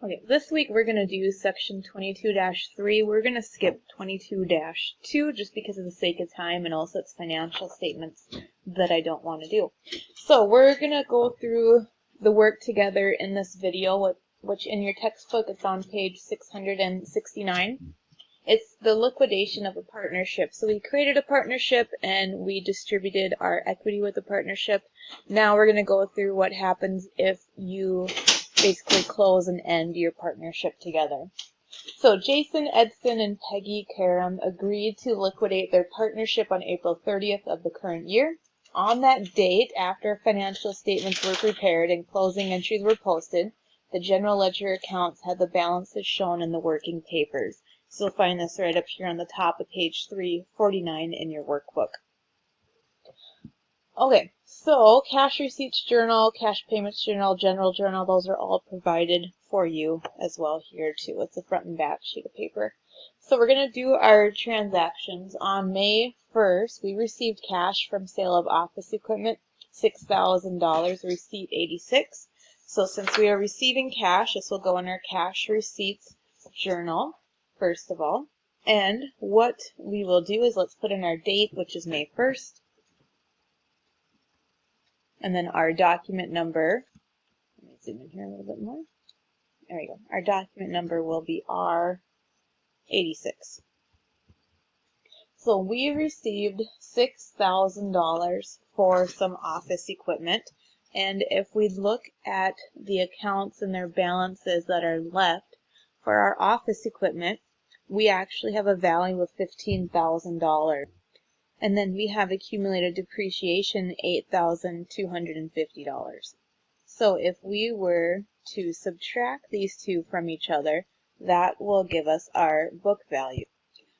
Okay, this week we're going to do section 22-3. We're going to skip 22-2 just because of the sake of time, and also it's financial statements that I don't want to do. So we're going to go through the work together in this video, which in your textbook it's on page 669. It's the liquidation of a partnership. So we created a partnership and we distributed our equity with the partnership. Now we're going to go through what happens if you basically close and end your partnership together. So Jason, Edson, and Peggy Karam agreed to liquidate their partnership on April 30th of the current year. On that date, after financial statements were prepared and closing entries were posted, the general ledger accounts had the balances shown in the working papers. So you'll find this right up here on the top of page 349 in your workbook. Okay, so cash receipts journal, cash payments journal, general journal, those are all provided for you as well here too. It's a front and back sheet of paper. So we're going to do our transactions. On May 1st, we received cash from sale of office equipment, $6,000, receipt 86. So since we are receiving cash, this will go in our cash receipts journal, first of all. And what we will do is let's put in our date, which is May 1st. And then our document number, let me zoom in here a little bit more. There we go. Our document number will be R86. So we received $6,000 for some office equipment. And if we look at the accounts and their balances that are left for our office equipment, we actually have a value of $15,000. And then we have accumulated depreciation, $8,250. So if we were to subtract these two from each other, that will give us our book value.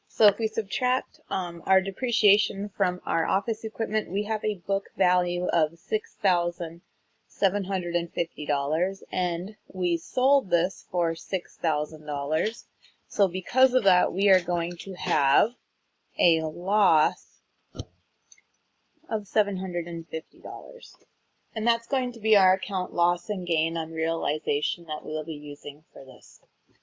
So if we subtract our depreciation from our office equipment, we have a book value of $6,750, and we sold this for $6,000. So because of that, we are going to have a loss of $750. And that's going to be our account loss and gain on realization that we will be using for this.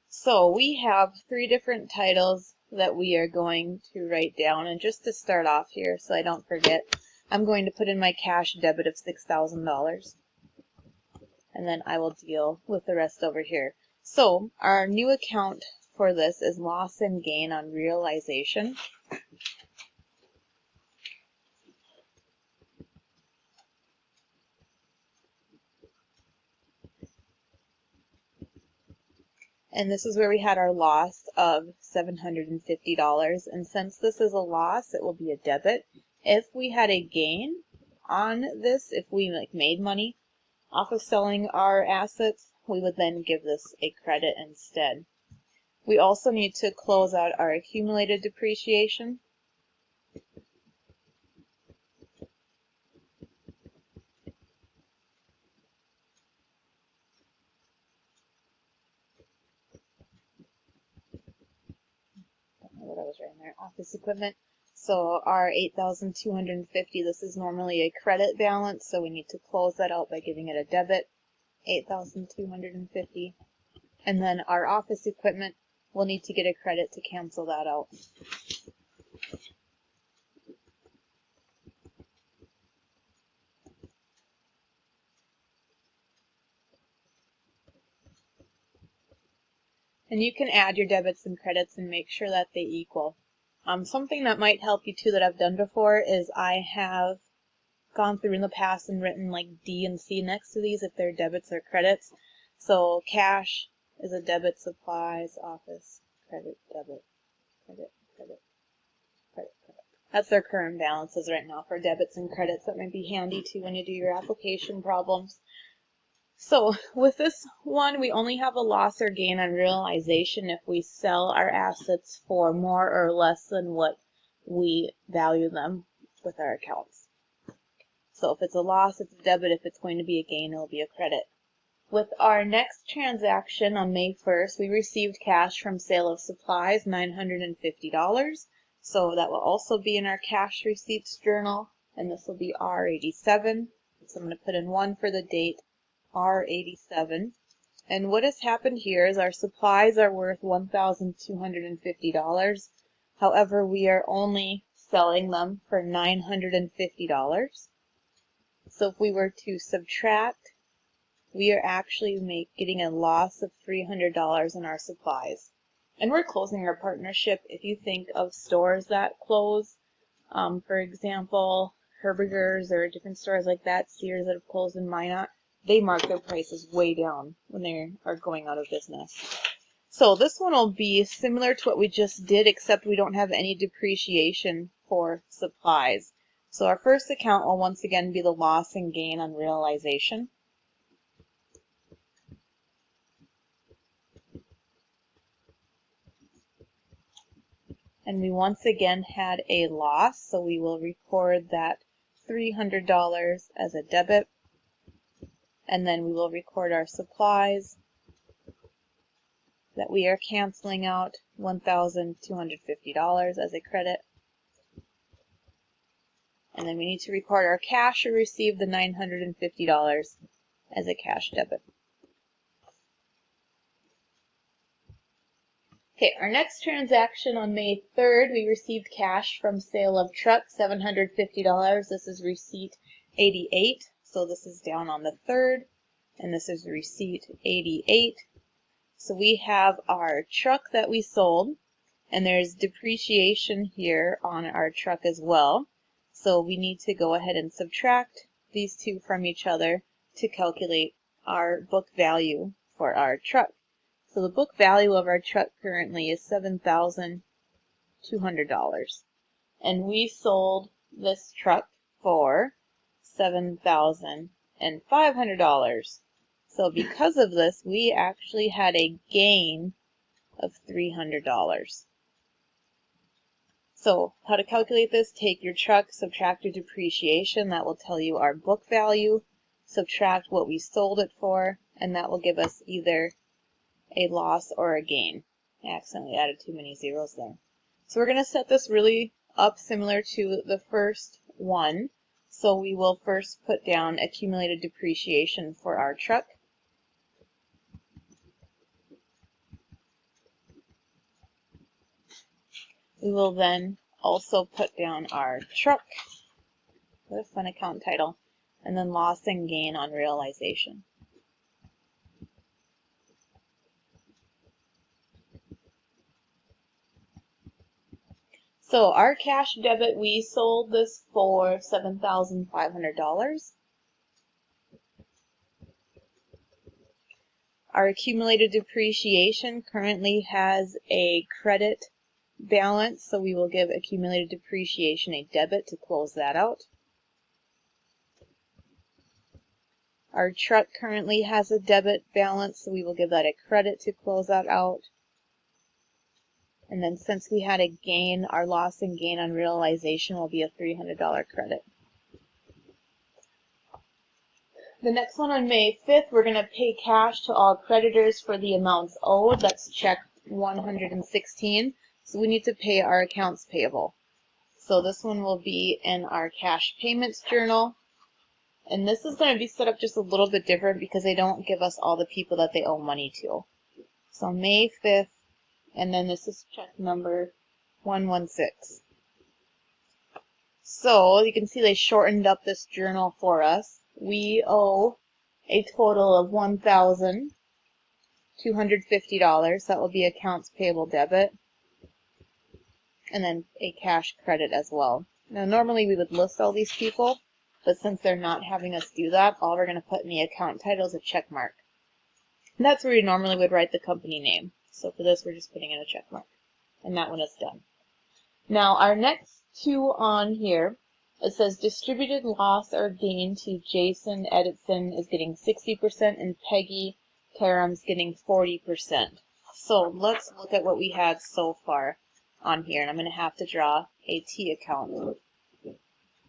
So we have three different titles that we are going to write down. And just to start off here, so I don't forget, I'm going to put in my cash debit of $6,000. And then I will deal with the rest over here. So our new account for this is loss and gain on realization. And this is where we had our loss of $750. And since this is a loss, it will be a debit. If we had a gain on this, if we made money off of selling our assets, we would then give this a credit instead. We also need to close out our accumulated depreciation. What I was writing there, office equipment. So our $8,250, this is normally a credit balance, so we need to close that out by giving it a debit, $8,250. And then our office equipment, we'll need to get a credit to cancel that out. And you can add your debits and credits and make sure that they equal. Something that might help you too that I've done before is I have gone through in the past and written like D and C next to these if they're debits or credits. So cash is a debit, supplies, office, credit, debit, credit, credit, credit, credit. That's their current balances right now for debits and credits. That might be handy too when you do your application problems. So with this one, we only have a loss or gain on realization if we sell our assets for more or less than what we value them with our accounts. So if it's a loss, it's a debit. If it's going to be a gain, it'll be a credit. With our next transaction on May 1st, we received cash from sale of supplies, $950. So that will also be in our cash receipts journal, and this will be R87. So I'm going to put in 1 for the date, R87. And what has happened here is our supplies are worth $1,250. However, we are only selling them for $950. So if we were to subtract, we are actually getting a loss of $300 in our supplies. And we're closing our partnership. If you think of stores that close, for example, Herberger's or different stores like that, Sears that have closed in Minot, they mark their prices way down when they are going out of business. So this one will be similar to what we just did, except we don't have any depreciation for supplies. So our first account will once again be the loss and gain on realization. And we once again had a loss, so we will record that $300 as a debit. And then we will record our supplies that we are canceling out $1,250 as a credit. And then we need to record our cash or receive the $950 as a cash debit. Okay, our next transaction on May 3rd, we received cash from sale of truck, $750. This is receipt 88. So this is down on the 3rd, and this is receipt 88. So we have our truck that we sold, and there's depreciation here on our truck as well. So we need to go ahead and subtract these two from each other to calculate our book value for our truck. So the book value of our truck currently is $7,200. And we sold this truck for $7,500. So because of this, we actually had a gain of $300. So how to calculate this, take your truck, subtract your depreciation, that will tell you our book value, subtract what we sold it for, and that will give us either a loss or a gain. I accidentally added too many zeros there. So we're going to set this really up similar to the first one. So we will first put down accumulated depreciation for our truck. We will then also put down our truck with an account title, and then loss and gain on realization. So our cash debit, we sold this for $7,500. Our accumulated depreciation currently has a credit balance, so we will give accumulated depreciation a debit to close that out. Our truck currently has a debit balance, so we will give that a credit to close that out. And then since we had a gain, our loss and gain on realization will be a $300 credit. The next one on May 5th, we're going to pay cash to all creditors for the amounts owed. That's check 116. So we need to pay our accounts payable. So this one will be in our cash payments journal. And this is going to be set up just a little bit different because they don't give us all the people that they owe money to. So May 5th, and then this is check number 116. So you can see they shortened up this journal for us. We owe a total of $1,250. That will be accounts payable debit. And then a cash credit as well. Now normally we would list all these people, but since they're not having us do that, all we're going to put in the account title is a check mark. And that's where we normally would write the company name. So for this, we're just putting in a check mark. And that one is done. Now, our next two on here, it says distributed loss or gain to Jason Edison is getting 60% and Peggy Karam's getting 40%. So let's look at what we had so far on here. And I'm going to have to draw a T account.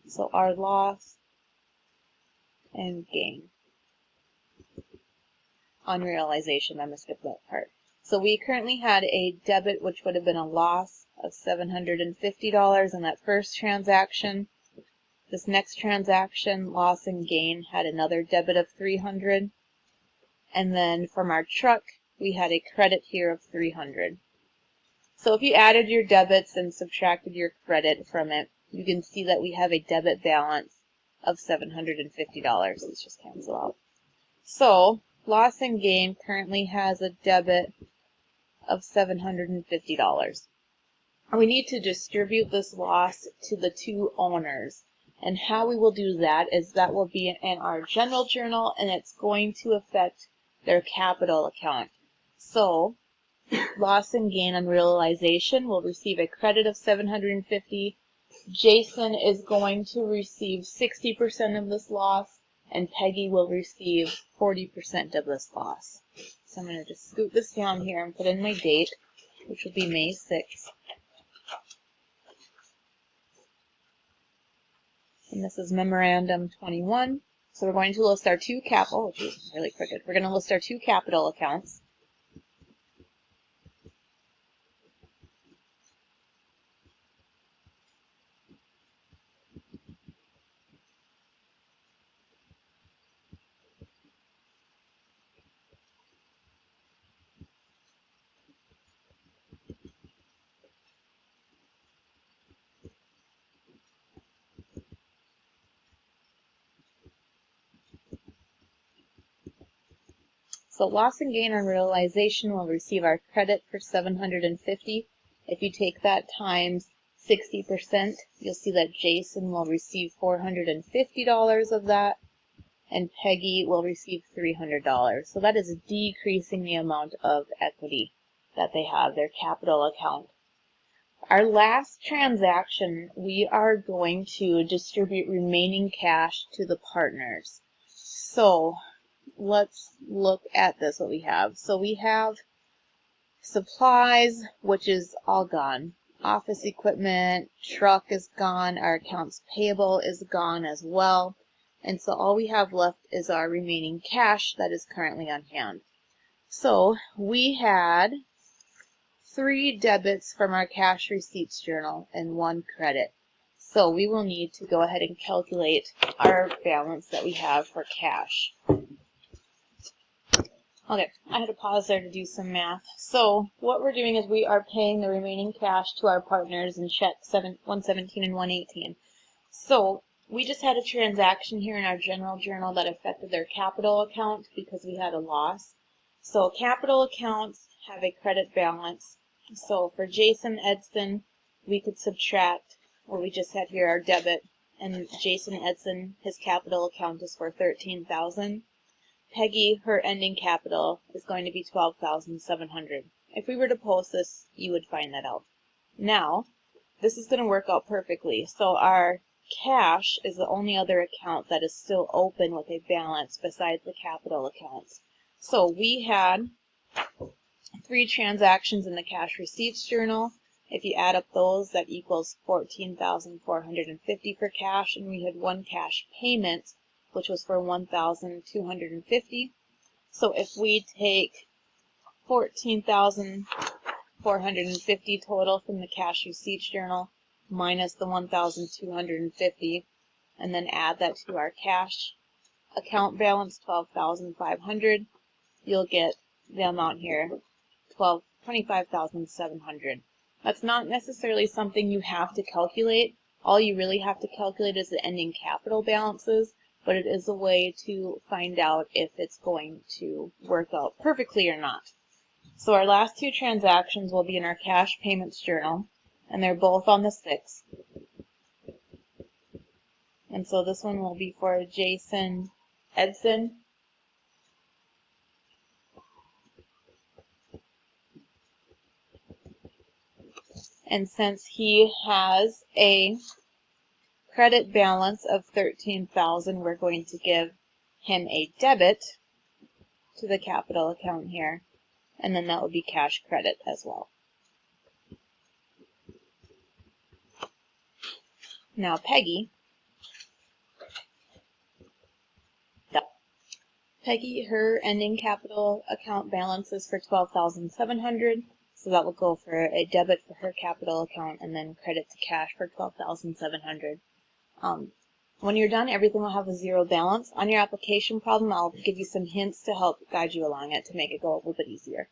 So our loss and gain on realization. I'm going to skip that part. So we currently had a debit, which would have been a loss of $750 in that first transaction. This next transaction, loss and gain, had another debit of $300. And then from our truck, we had a credit here of $300. So if you added your debits and subtracted your credit from it, you can see that we have a debit balance of $750. Let's just cancel out. So loss and gain currently has a debit of $750. We need to distribute this loss to the two owners. And how we will do that is that will be in our general journal, and it's going to affect their capital account. So loss and gain on realization will receive a credit of $750. Jason is going to receive 60% of this loss, and Peggy will receive 40% of this loss. So I'm going to just scoot this down here and put in my date, which will be May 6th. And this is Memorandum 21. So we're going to list our two capital, which is really crooked. We're going to list our two capital accounts. So loss and gain on realization will receive our credit for $750. If you take that times 60%, you'll see that Jason will receive $450 of that, and Peggy will receive $300. So that is decreasing the amount of equity that they have, their capital account. Our last transaction, we are going to distribute remaining cash to the partners. So let's look at this, what we have. So we have supplies, which is all gone. Office equipment, truck is gone. Our accounts payable is gone as well. And so all we have left is our remaining cash that is currently on hand. So we had 3 debits from our cash receipts journal and 1 credit. So we will need to go ahead and calculate our balance that we have for cash. Okay, I had to pause there to do some math. So what we're doing is we are paying the remaining cash to our partners in check 117 and 118. So we just had a transaction here in our general journal that affected their capital account because we had a loss. So capital accounts have a credit balance. So for Jason Edson, we could subtract what we just had here, our debit, and Jason Edson, his capital account is for $13,000. Peggy, her ending capital is going to be $12,700. If we were to post this, you would find that out. Now, this is going to work out perfectly. So our cash is the only other account that is still open with a balance besides the capital accounts. So we had 3 transactions in the cash receipts journal. If you add up those, that equals $14,450 for cash, and we had 1 cash payment, which was for $1,250. So if we take $14,450 total from the cash receipts journal minus the $1,250, and then add that to our cash account balance, $12,500, you'll get the amount here, $25,700. That's not necessarily something you have to calculate. All you really have to calculate is the ending capital balances, but it is a way to find out if it's going to work out perfectly or not. So our last 2 transactions will be in our cash payments journal, and they're both on the 6th. And so this one will be for Jason Edson. And since he has a credit balance of $13,000, we're going to give him a debit to the capital account here, and then that would be cash credit as well. Now Peggy, her ending capital account balance is for $12,700, so that will go for a debit for her capital account and then credit to cash for $12,700. When you're done, everything will have a zero balance. On your application problem, I'll give you some hints to help guide you along it to make it go a little bit easier.